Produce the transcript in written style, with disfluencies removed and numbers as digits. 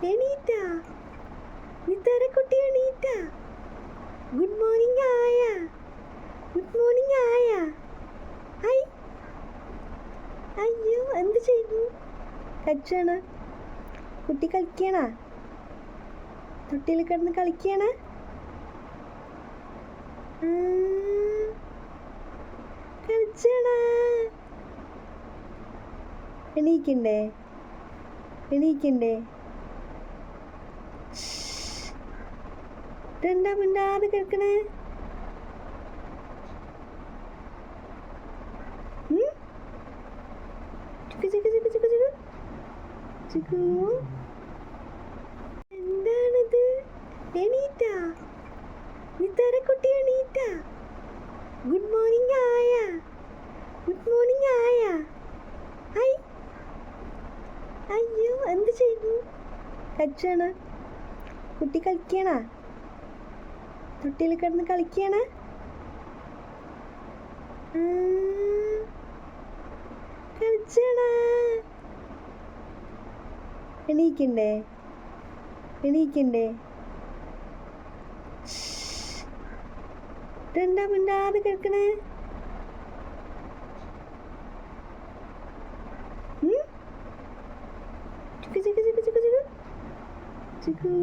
എണീറ്റാ? നിത്തരക്കുട്ടി എണീറ്റാ? Good morning ആയ? Good morning ആയ? I അയ്യോ, എന്ത് ചെയ്യുന്നു? കച്ചാണ് കുട്ടി കളിക്കണ? തൊട്ടിയിൽ കിടന്ന് കളിക്കണ? കളിച്ചണ? എണീക്കണ്ടേ? എണീക്കണ്ടേ? രണ്ടാ മിണ്ടാതെ കിടക്കണേ? എന്താണിത്? എണീറ്റാ? നിത്തരക്കുട്ടി എണീറ്റാ? ഗുഡ് മോർണിംഗ് ആയ? ഗുഡ് മോർണിംഗ് ആയ? ഐ അയ്യോ, എന്ത് ചെയ്യുന്നു? കച്ചാണ് കുട്ടി കളിക്കണ? തൊട്ടിയിൽ കിടന്ന് കളിക്കണ? കളിച്ചണ? എണീക്കണ്ടേ? എണീക്കണ്ടേ? രണ്ടാ മിണ്ടാതെ കിടക്കണേ? ചിക്കു ചിക്കു ചിക്കു ചിക്കു ചിക്കു ചിക്കു